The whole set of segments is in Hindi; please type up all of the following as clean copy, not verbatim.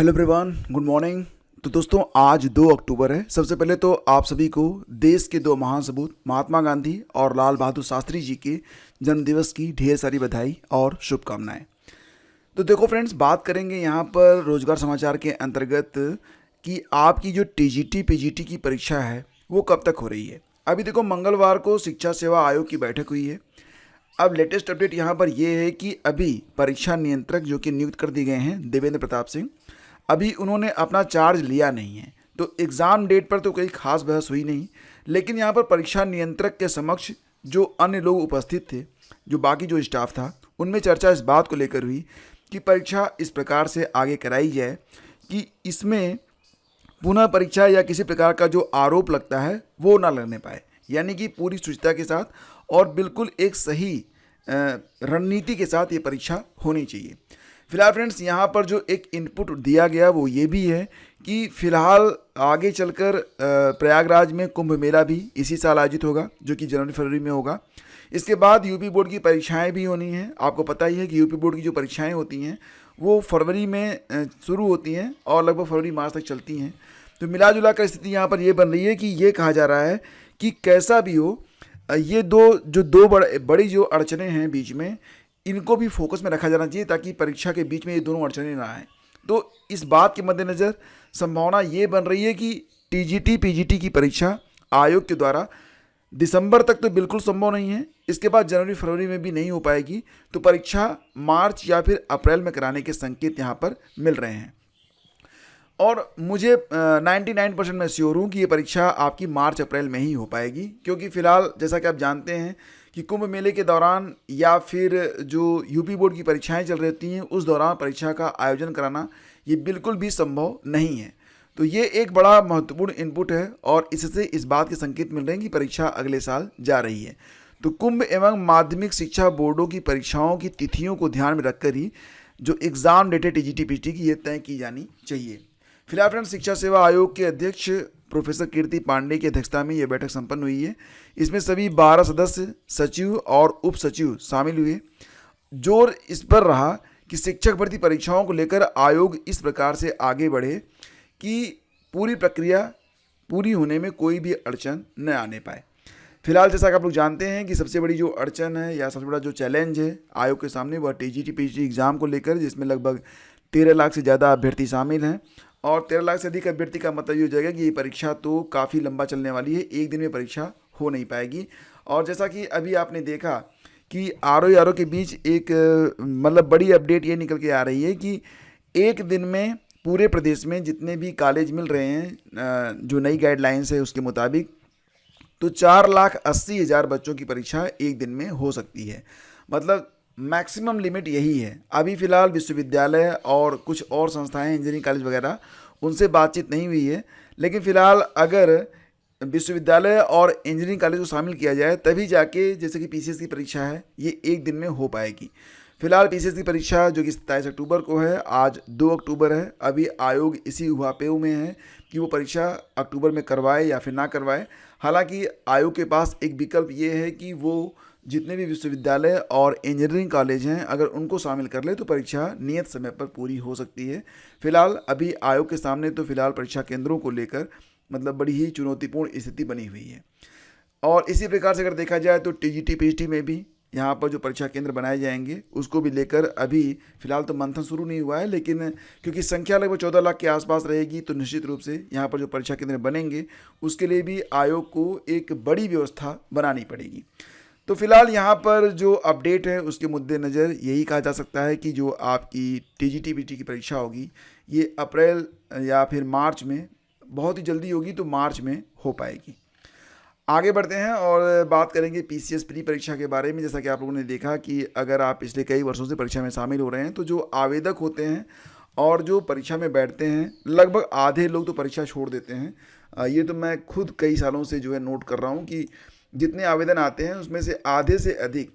Hello everyone, good morning. तो दोस्तों आज 2 अक्टूबर है। सबसे पहले तो आप सभी को देश के दो महान सपूत महात्मा गांधी और लाल बहादुर शास्त्री जी के जन्मदिवस की ढेर सारी बधाई और शुभकामनाएं। तो देखो फ्रेंड्स, बात करेंगे यहाँ पर रोजगार समाचार के अंतर्गत कि आपकी जो टीजीटी पीजीटी की परीक्षा है वो कब तक हो रही है। अभी देखो, मंगलवार को शिक्षा सेवा आयोग की बैठक हुई है। अब लेटेस्ट अपडेट यहाँ पर यह है कि अभी परीक्षा नियंत्रक जो कि नियुक्त कर दिए गए हैं देवेंद्र प्रताप सिंह, अभी उन्होंने अपना चार्ज लिया नहीं है। तो एग्ज़ाम डेट पर तो कोई खास बहस हुई नहीं, लेकिन यहाँ पर परीक्षा नियंत्रक के समक्ष जो अन्य लोग उपस्थित थे, जो बाकी जो स्टाफ था, उनमें चर्चा इस बात को लेकर हुई कि परीक्षा इस प्रकार से आगे कराई जाए कि इसमें पुनः परीक्षा या किसी प्रकार का जो आरोप लगता है वो ना लगने पाए, यानी कि पूरी शुचिता के साथ और बिल्कुल एक सही रणनीति के साथ ये परीक्षा होनी चाहिए। फिलहाल फ्रेंड्स, यहाँ पर जो एक इनपुट दिया गया वो ये भी है कि फिलहाल आगे चलकर प्रयागराज में कुंभ मेला भी इसी साल आयोजित होगा, जो कि जनवरी फरवरी में होगा। इसके बाद यूपी बोर्ड की परीक्षाएं भी होनी हैं। आपको पता ही है कि यूपी बोर्ड की जो परीक्षाएं होती हैं वो फरवरी में शुरू होती हैं और लगभग फरवरी मार्च तक चलती हैं। तो मिला जुला कर स्थिति यहाँ पर ये बन रही है कि ये कहा जा रहा है कि कैसा भी हो, ये दो बड़ी जो अड़चने हैं बीच में, इनको भी फोकस में रखा जाना चाहिए ताकि परीक्षा के बीच में ये दोनों अड़चने ना आए। तो इस बात के मद्देनज़र संभावना ये बन रही है कि टीजीटी पीजीटी की परीक्षा आयोग के द्वारा दिसंबर तक तो बिल्कुल संभव नहीं है, इसके बाद जनवरी फरवरी में भी नहीं हो पाएगी। तो परीक्षा मार्च या फिर अप्रैल में कराने के संकेत यहाँ पर मिल रहे हैं और मुझे 99% मैं श्योर हूँ कि ये परीक्षा आपकी मार्च अप्रैल में ही हो पाएगी, क्योंकि फ़िलहाल जैसा कि आप जानते हैं कि कुंभ मेले के दौरान या फिर जो यूपी बोर्ड की परीक्षाएं चल रही हैं उस दौरान परीक्षा का आयोजन कराना ये बिल्कुल भी संभव नहीं है। तो ये एक बड़ा महत्वपूर्ण इनपुट है और इससे इस बात के संकेत मिल रहे हैं कि परीक्षा अगले साल जा रही है। तो कुंभ एवं माध्यमिक शिक्षा बोर्डों की परीक्षाओं की तिथियों को ध्यान में रखकर ही जो एग्ज़ाम डेट है टीजीटी पीजीटी की, ये तय की जानी चाहिए। फिलहाल फ्रेंड्स, शिक्षा सेवा आयोग के अध्यक्ष प्रोफेसर कीर्ति पांडे की अध्यक्षता में यह बैठक संपन्न हुई है। इसमें सभी 12 सदस्य, सचिव और उप सचिव शामिल हुए। जोर इस पर रहा कि शिक्षक भर्ती परीक्षाओं को लेकर आयोग इस प्रकार से आगे बढ़े कि पूरी प्रक्रिया पूरी होने में कोई भी अड़चन न आने पाए। फिलहाल जैसा कि आप लोग जानते हैं कि सबसे बड़ी जो अड़चन है या सबसे बड़ा जो चैलेंज है आयोग के सामने, वह टीजीटी पीजीटी एग्ज़ाम को लेकर, जिसमें लगभग 13 लाख से ज़्यादा अभ्यर्थी शामिल हैं। और 13 लाख से अधिक अभ्यर्थी का मतलब ये हो जाएगा कि ये परीक्षा तो काफ़ी लंबा चलने वाली है, एक दिन में परीक्षा हो नहीं पाएगी। और जैसा कि अभी आपने देखा कि आरओ के बीच एक मतलब बड़ी अपडेट ये निकल के आ रही है कि एक दिन में पूरे प्रदेश में जितने भी कॉलेज मिल रहे हैं जो नई गाइडलाइंस है उसके मुताबिक, तो 4,80,000 बच्चों की परीक्षा एक दिन में हो सकती है। मतलब मैक्सिमम लिमिट यही है। अभी फ़िलहाल विश्वविद्यालय और कुछ और संस्थाएं, इंजीनियरिंग कॉलेज वगैरह, उनसे बातचीत नहीं हुई है, लेकिन फ़िलहाल अगर विश्वविद्यालय और इंजीनियरिंग कॉलेज को शामिल किया जाए तभी जाके, जैसे कि पीसीएस की परीक्षा है, ये एक दिन में हो पाएगी। फिलहाल पीसीएस की परीक्षा जो कि 27 अक्टूबर को है, आज 2 अक्टूबर है। अभी आयोग इसी उहापोह में है कि वो परीक्षा अक्टूबर में करवाए या फिर ना करवाए। हालांकि आयोग के पास एक विकल्प ये है कि वो जितने भी विश्वविद्यालय और इंजीनियरिंग कॉलेज हैं, अगर उनको शामिल कर ले तो परीक्षा नियत समय पर पूरी हो सकती है। फिलहाल अभी आयोग के सामने तो फिलहाल परीक्षा केंद्रों को लेकर मतलब बड़ी ही चुनौतीपूर्ण स्थिति बनी हुई है। और इसी प्रकार से अगर देखा जाए तो टीजीटी पीजीटी में भी यहाँ पर जो परीक्षा केंद्र बनाए जाएंगे उसको भी लेकर अभी फिलहाल तो मंथन शुरू नहीं हुआ है, लेकिन क्योंकि संख्या लगभग 14 लाख के आसपास रहेगी तो निश्चित रूप से यहाँ पर जो परीक्षा केंद्र बनेंगे उसके लिए भी आयोग को एक बड़ी व्यवस्था बनानी पड़ेगी। तो फिलहाल यहाँ पर जो अपडेट है उसके मुद्देनज़र यही कहा जा सकता है कि जो आपकी टीजीटी पीजीटी की परीक्षा होगी ये अप्रैल या फिर मार्च में, बहुत ही जल्दी होगी तो मार्च में हो पाएगी। आगे बढ़ते हैं और बात करेंगे पीसीएस प्री परीक्षा के बारे में। जैसा कि आप लोगों ने देखा कि अगर आप पिछले कई वर्षों से परीक्षा में शामिल हो रहे हैं तो जो आवेदक होते हैं और जो परीक्षा में बैठते हैं, लगभग आधे लोग तो परीक्षा छोड़ देते हैं। ये तो मैं खुद कई सालों से जो है नोट कर रहा हूँ कि जितने आवेदन आते हैं उसमें से आधे से अधिक,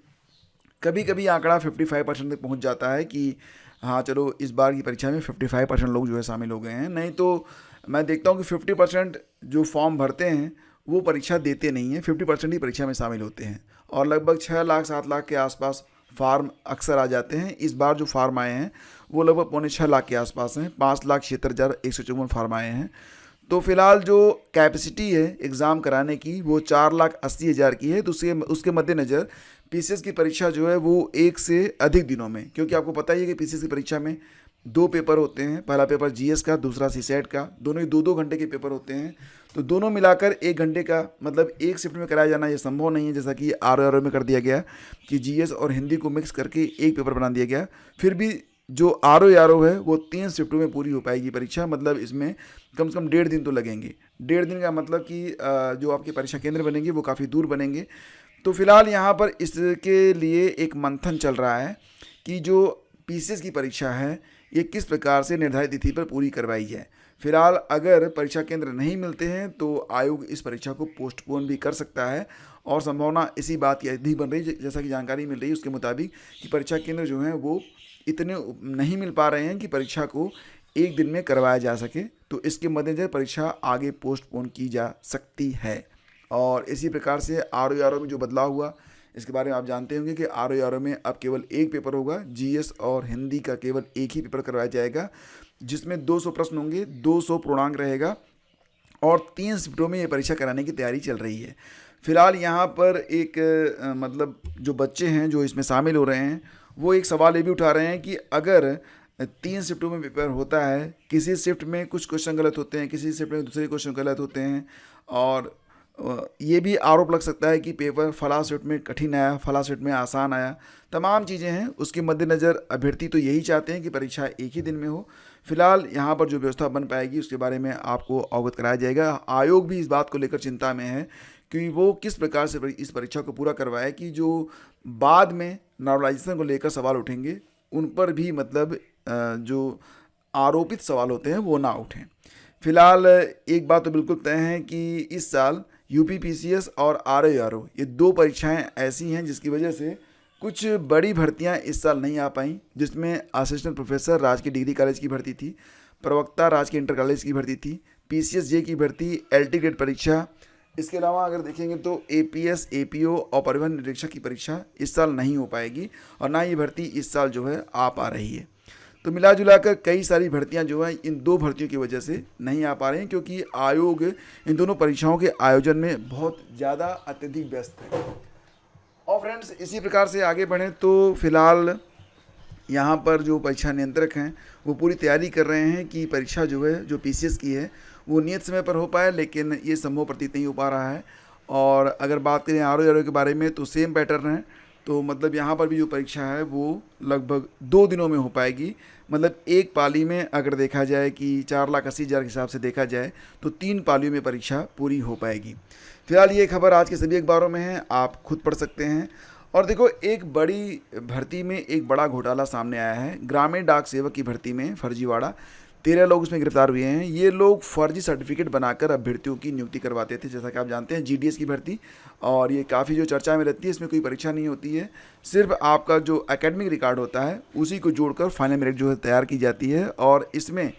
कभी कभी आंकड़ा 55% तक पहुँच जाता है कि हाँ चलो इस बार की परीक्षा में 55% लोग जो है शामिल हो गए हैं। नहीं तो मैं देखता हूँ कि 50% जो फॉर्म भरते हैं वो परीक्षा देते नहीं हैं, 50% ही परीक्षा में शामिल होते हैं और लगभग 6 लाख 7 लाख के आसपास फार्म अक्सर आ जाते हैं। इस बार जो फार्म आए हैं वो लगभग 6.25 लाख के आसपास हैं। 5,76,154 फार्म आए हैं। तो फिलहाल जो कैपेसिटी है एग्ज़ाम कराने की वो 4,80,000 की है। तो उसके मद्देनज़र पीसीएस की परीक्षा जो है वो एक से अधिक दिनों में, क्योंकि आपको पता ही है कि पीसीएस की परीक्षा में 2 पेपर होते हैं। पहला पेपर जीएस का, दूसरा सीसैट का। दोनों ही 2-2 घंटे के पेपर होते हैं। तो दोनों मिलाकर 1 घंटे का, मतलब एक शिफ्ट में कराया जाना ये संभव नहीं है, जैसा कि आरओआरओ में कर दिया गया कि जीएस और हिंदी को मिक्स करके एक पेपर बना दिया गया। फिर भी जो आरओ है वो 3 शिफ्टों में पूरी हो पाएगी परीक्षा। मतलब इसमें कम से कम 1.5 दिन तो लगेंगे। 1.5 दिन का मतलब कि जो आपके परीक्षा केंद्र बनेंगे वो काफ़ी दूर बनेंगे। तो फिलहाल यहाँ पर इसके लिए एक मंथन चल रहा है कि जो पीसीएस की परीक्षा है ये किस प्रकार से निर्धारित तिथि पर पूरी करवाई जाए। फिलहाल अगर परीक्षा केंद्र नहीं मिलते हैं तो आयोग इस परीक्षा को पोस्टपोन भी कर सकता है, और संभावना इसी बात की अधिक बन रही है, जैसा कि जानकारी मिल रही है उसके मुताबिक, कि परीक्षा केंद्र जो हैं वो इतने नहीं मिल पा रहे हैं कि परीक्षा को एक दिन में करवाया जा सके। तो इसके मद्देनजर परीक्षा आगे पोस्टपोन की जा सकती है। और इसी प्रकार से आरओआरओ में जो बदलाव हुआ इसके बारे में आप जानते होंगे कि आरओआरओ में अब केवल एक पेपर होगा। जीएस और हिंदी का केवल एक ही पेपर करवाया जाएगा, जिसमें 200 प्रश्न होंगे, 200 पूर्णांक रहेगा, और 3 शिफ्टों में ये परीक्षा कराने की तैयारी चल रही है। फिलहाल यहाँ पर एक मतलब जो बच्चे हैं जो इसमें शामिल हो रहे हैं वो एक सवाल ये भी उठा रहे हैं कि अगर 3 शिफ्टों में पेपर होता है, किसी शिफ्ट में कुछ क्वेश्चन गलत होते हैं, किसी शिफ्ट में दूसरे क्वेश्चन गलत होते हैं, और ये भी आरोप लग सकता है कि पेपर फला शिफ्ट में कठिन आया, फला शिफ्ट में आसान आया। तमाम चीज़ें हैं। उसके मद्देनज़र अभ्यर्थी तो यही चाहते हैं कि परीक्षा एक ही दिन में हो। फिलहाल यहाँ पर जो व्यवस्था बन पाएगी उसके बारे में आपको अवगत कराया जाएगा। आयोग भी इस बात को लेकर चिंता में है कि वो किस प्रकार से इस परीक्षा को पूरा करवाए कि जो बाद में नॉर्मलाइजेशन को लेकर सवाल उठेंगे उन पर भी मतलब जो आरोपित सवाल होते हैं वो ना उठें। फिलहाल एक बात तो बिल्कुल तय है कि इस साल यूपी पीसीएस और आरओआरओ ये 2 परीक्षाएं ऐसी हैं जिसकी वजह से कुछ बड़ी भर्तियां इस साल नहीं आ पाई, जिसमें असिस्टेंट प्रोफेसर राजकीय डिग्री कॉलेज की भर्ती थी, प्रवक्ता राजकीय इंटर कॉलेज की भर्ती थी, पीसीएस जे की भर्ती, एलटी ग्रेड परीक्षा। इसके अलावा अगर देखेंगे तो एपीएस, एपीओ और परिवहन निरीक्षक की परीक्षा इस साल नहीं हो पाएगी, और ना ये भर्ती इस साल जो है आ पा रही है। तो मिला जुला कर कई सारी भर्तियां जो है इन 2 भर्तियों की वजह से नहीं आ पा रही हैं, क्योंकि आयोग इन दोनों परीक्षाओं के आयोजन में बहुत ज़्यादा अत्यधिक व्यस्त है। और फ्रेंड्स इसी प्रकार से आगे बढ़ें तो फिलहाल यहाँ पर जो परीक्षा नियंत्रक हैं वो पूरी तैयारी कर रहे हैं कि परीक्षा जो है जो पीसीएस की है वो नियत समय पर हो पाए, लेकिन ये संभव प्रतीत नहीं हो पा रहा है। और अगर बात करें आरओआरओ के बारे में तो सेम पैटर्न है। तो मतलब यहाँ पर भी जो परीक्षा है वो लगभग 2 दिनों में हो पाएगी। मतलब एक पाली में अगर देखा जाए कि 4,80,000 के हिसाब से देखा जाए तो 3 पालियों में परीक्षा पूरी हो पाएगी। फिलहाल ये खबर आज के सभी अखबारों में है, आप खुद पढ़ सकते हैं। और देखो एक बड़ी भर्ती में एक बड़ा घोटाला सामने आया है। ग्रामीण डाक सेवक की भर्ती में फर्जीवाड़ा, 13 लोग उसमें गिरफ्तार हुए हैं। ये लोग फर्जी सर्टिफिकेट बनाकर अभ्यर्थियों की नियुक्ति करवाते थे, जैसा कि आप जानते हैं जीडीएस की भर्ती, और ये काफ़ी जो चर्चा में रहती है। इसमें कोई परीक्षा नहीं होती है, सिर्फ आपका जो एकेडमिक रिकॉर्ड होता है उसी को जोड़कर फाइनल मेरिट जो है तैयार की जाती है। और इसमें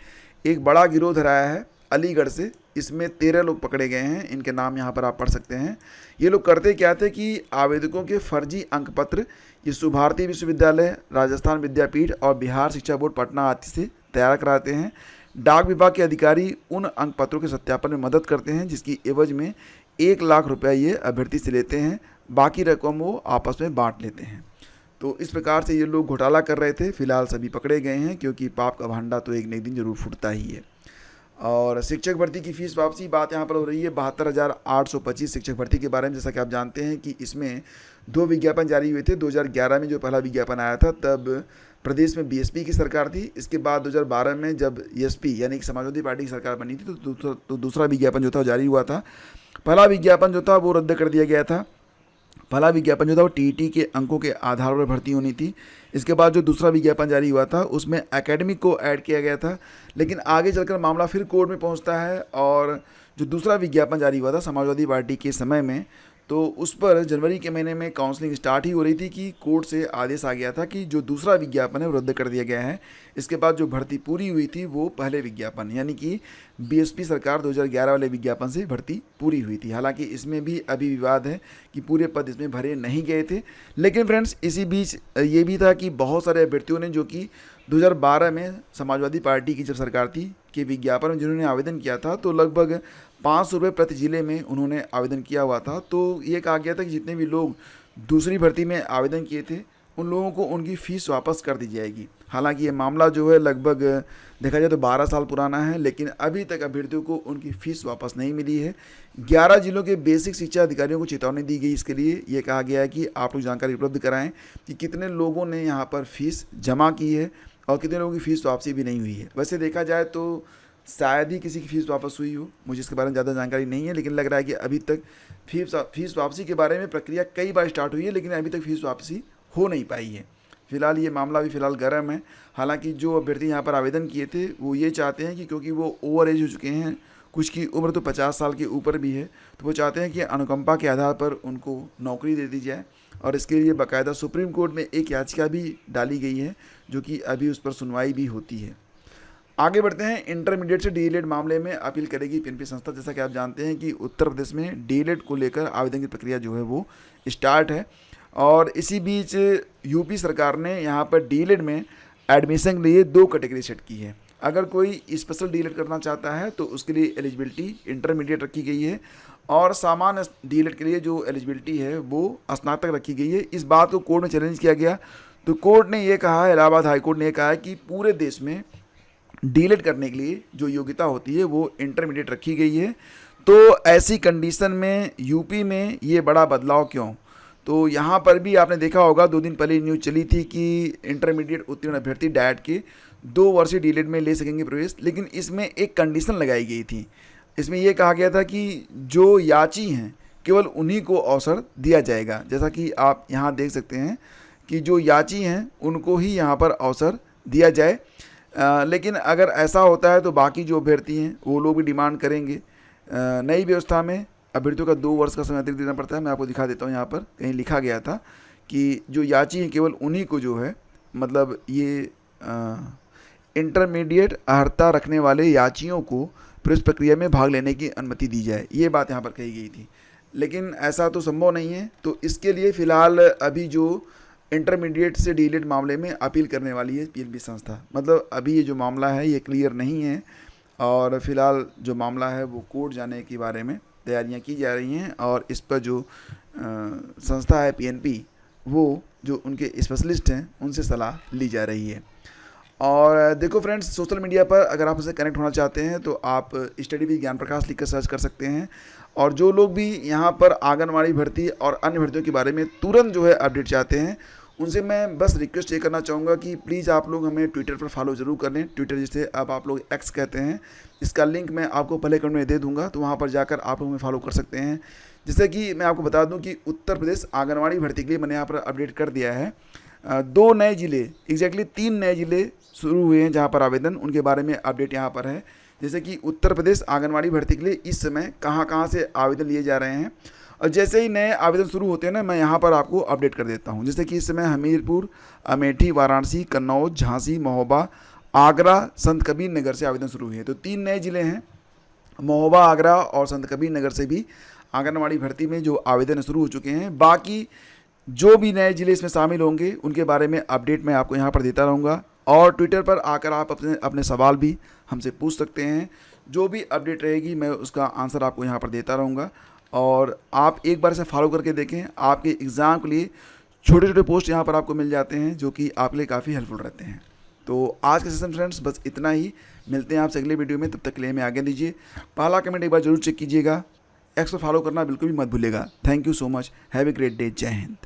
एक बड़ा गिरोह धराया है अलीगढ़ से। इसमें 13 लोग पकड़े गए हैं, इनके नाम यहाँ पर आप पढ़ सकते हैं। ये लोग करते क्या थे कि आवेदकों के फर्जी अंक पत्र ये सुभारती विश्वविद्यालय, राजस्थान विद्यापीठ और बिहार शिक्षा बोर्ड पटना आदि से तैयार कराते हैं। डाक विभाग के अधिकारी उन अंक पत्रों के सत्यापन में मदद करते हैं, जिसकी एवज में 1 लाख रुपया ये अभ्यर्थी से लेते हैं। बाकी रकम वो आपस में बांट लेते हैं। तो इस प्रकार से ये लोग घोटाला कर रहे थे। फिलहाल सभी पकड़े गए हैं, क्योंकि पाप का भांडा तो एक न एक दिन जरूर फूटता ही है। और शिक्षक भर्ती की फीस वापसी बात यहाँ पर हो रही है 72,825 शिक्षक भर्ती के बारे में। जैसा कि आप जानते हैं कि इसमें 2 विज्ञापन जारी हुए थे। 2011 में जो पहला विज्ञापन आया था तब प्रदेश में बीएसपी की सरकार थी। इसके बाद 2012 में जब एसपी यानी कि समाजवादी पार्टी की सरकार बनी थी तो दूसरा विज्ञापन जो था जारी हुआ था। पहला विज्ञापन जो था वो रद्द कर दिया गया था। पहला विज्ञापन जो था वो टीईटी के अंकों के आधार पर भर्ती होनी थी। इसके बाद जो दूसरा विज्ञापन जारी हुआ था उसमें एकेडमिक को ऐड किया गया था, लेकिन आगे चलकर मामला फिर कोर्ट में पहुंचता है। और जो दूसरा विज्ञापन जारी हुआ था समाजवादी पार्टी के समय में, तो उस पर जनवरी के महीने में काउंसलिंग स्टार्ट ही हो रही थी कि कोर्ट से आदेश आ गया था कि जो दूसरा विज्ञापन है वो रद्द कर दिया गया है। इसके बाद जो भर्ती पूरी हुई थी वो पहले विज्ञापन यानी कि बीएसपी सरकार 2011 वाले विज्ञापन से भर्ती पूरी हुई थी। हालांकि इसमें भी अभी विवाद है कि पूरे पद इसमें भरे नहीं गए थे। लेकिन फ्रेंड्स इसी बीच ये भी था कि बहुत सारे अभ्यर्थियों ने जो कि 2012 में समाजवादी पार्टी की जब सरकार थी कि विज्ञापन में जिन्होंने आवेदन किया था तो लगभग 500 रुपये प्रति जिले में उन्होंने आवेदन किया हुआ था। तो ये कहा गया था कि जितने भी लोग दूसरी भर्ती में आवेदन किए थे उन लोगों को उनकी फ़ीस वापस कर दी जाएगी। हालांकि ये मामला जो है लगभग देखा जाए तो 12 साल पुराना है, लेकिन अभी तक अभ्यर्थियों को उनकी फ़ीस वापस नहीं मिली है। 11 जिलों के बेसिक शिक्षा अधिकारियों को चेतावनी दी गई। इसके लिए ये कहा गया है कि आप लोग जानकारी उपलब्ध कराएं कि कितने लोगों ने यहाँ पर फ़ीस जमा की है और कितने लोगों की फ़ीस वापसी भी नहीं हुई है। वैसे देखा जाए तो शायद ही किसी की फ़ीस वापस हुई हो, मुझे इसके बारे में ज़्यादा जानकारी नहीं है, लेकिन लग रहा है कि अभी तक फ़ीस वापसी के बारे में प्रक्रिया कई बार स्टार्ट हुई है, लेकिन अभी तक फ़ीस वापसी हो नहीं पाई है। फ़िलहाल ये मामला अभी फ़िलहाल गर्म है। हालांकि जो अभ्यर्थी यहाँ पर आवेदन किए थे वो ये चाहते हैं कि क्योंकि वो ओवर एज हो चुके हैं, कुछ की उम्र तो 50 साल के ऊपर भी है, तो वो चाहते हैं कि अनुकंपा के आधार पर उनको नौकरी दे दी जाए और इसके लिए बाकायदा सुप्रीम कोर्ट में एक याचिका भी डाली गई है जो कि अभी उस पर सुनवाई भी होती है। आगे बढ़ते हैं। इंटरमीडिएट से डीएलएड मामले में अपील करेगी पीएनपी संस्था। जैसा कि आप जानते हैं कि उत्तर प्रदेश में डीएलएड को लेकर आवेदन की प्रक्रिया जो है वो स्टार्ट है और इसी बीच यूपी सरकार ने यहाँ पर डीएलएड में एडमिशन के लिए 2 कैटेगरी सेट की है। अगर कोई स्पेशल डीएलएड करना चाहता है तो उसके लिए एलिजिबिलिटी इंटरमीडिएट रखी गई है और सामान्य डीएलएड के लिए जो एलिजिबिलिटी है वो स्नातक रखी गई है। इस बात को कोर्ट में चैलेंज किया गया तो कोर्ट ने ये कहा है, इलाहाबाद हाईकोर्ट ने यह कहा है कि पूरे देश में डीएलएड करने के लिए जो योग्यता होती है वो इंटरमीडिएट रखी गई है। तो ऐसी कंडीशन में यूपी में ये बड़ा बदलाव क्यों? तो यहाँ पर भी आपने देखा होगा 2 दिन पहले न्यूज़ चली थी कि इंटरमीडिएट उत्तीर्ण अभ्यर्थी डाइट के 2 वर्षीय डीएलएड में ले सकेंगे प्रवेश, लेकिन इसमें एक कंडीशन लगाई गई थी। इसमें यह कहा गया था कि जो याची हैं केवल उन्हीं को अवसर दिया जाएगा। जैसा कि आप यहाँ देख सकते हैं कि जो याची हैं उनको ही यहाँ पर अवसर दिया जाए, लेकिन अगर ऐसा होता है तो बाकी जो अभ्यर्थी हैं वो लोग भी डिमांड करेंगे। नई व्यवस्था में अभ्यर्थियों का 2 वर्ष का समय अतिरिक्त देना पड़ता है। मैं आपको दिखा देता हूँ, यहाँ पर कहीं लिखा गया था कि जो याची हैं केवल उन्हीं को जो है मतलब ये इंटरमीडिएट अर्हता रखने वाले याचियों को प्रवेश प्रक्रिया में भाग लेने की अनुमति दी जाए, ये बात यहाँ पर कही गई थी। लेकिन ऐसा तो संभव नहीं है, तो इसके लिए फ़िलहाल अभी जो इंटरमीडिएट से डीएलएड मामले में अपील करने वाली है पीएनपी संस्था। मतलब अभी ये जो मामला है ये क्लियर नहीं है और फिलहाल जो मामला है वो कोर्ट जाने के बारे में तैयारियां की जा रही हैं और इस पर जो संस्था है पीएनपी वो जो उनके स्पेशलिस्ट हैं उनसे सलाह ली जा रही है। और देखो फ्रेंड्स, सोशल मीडिया पर अगर आप उससे कनेक्ट होना चाहते हैं तो आप स्टडी विद ज्ञान प्रकाश लिख कर सर्च कर सकते हैं। और जो लोग भी यहाँ पर आंगनवाड़ी भर्ती और अन्य भर्तियों के बारे में तुरंत जो है अपडेट चाहते हैं उनसे मैं बस रिक्वेस्ट ये करना चाहूँगा कि प्लीज़ आप लोग हमें ट्विटर पर फॉलो ज़रूर कर लें। ट्विटर जिसे अब आप लोग एक्स कहते हैं, इसका लिंक मैं आपको पहले कमेंट में दे दूँगा, तो वहाँ पर जाकर आप लोग हमें फॉलो कर सकते हैं। जैसे कि मैं आपको बता दूँ कि उत्तर प्रदेश आंगनवाड़ी भर्ती के लिए मैंने यहाँ पर अपडेट कर दिया है। 2 नए ज़िले, एग्जैक्टली 3 नए ज़िले शुरू हुए हैं जहाँ पर आवेदन, उनके बारे में अपडेट यहाँ पर है। जैसे कि उत्तर प्रदेश आंगनवाड़ी भर्ती के लिए इस समय कहाँ से आवेदन लिए जा रहे हैं और जैसे ही नए आवेदन शुरू होते हैं ना, मैं यहाँ पर आपको अपडेट कर देता हूँ। जैसे कि इस समय हमीरपुर, अमेठी, वाराणसी, कन्नौज, झांसी, महोबा, आगरा, संत कबीर नगर से आवेदन शुरू हुए हैं। तो 3 नए ज़िले हैं, महोबा, आगरा और संत कबीर नगर से भी आंगनवाड़ी भर्ती में जो आवेदन शुरू हो चुके हैं। बाकी जो भी नए ज़िले इसमें शामिल होंगे उनके बारे में अपडेट मैं आपको यहाँ पर देता रहूँगा और ट्विटर पर आकर आप अपने सवाल भी हमसे पूछ सकते हैं। जो भी अपडेट रहेगी मैं उसका आंसर आपको यहाँ पर देता रहूँगा और आप एक बार इसे फॉलो करके देखें। आपके एग्ज़ाम के लिए छोटे छोटे पोस्ट यहाँ पर आपको मिल जाते हैं जो कि आपके लिए काफ़ी हेल्पफुल रहते हैं। तो आज के सेशन फ्रेंड्स बस इतना ही, मिलते हैं आपसे अगले वीडियो में। तब तक के लिए हमें आगे दीजिए। पहला कमेंट एक बार जरूर चेक कीजिएगा, एक्स को फॉलो करना बिल्कुल भी मत भूलिएगा। Thank you so much, have a great day, जय हिंद।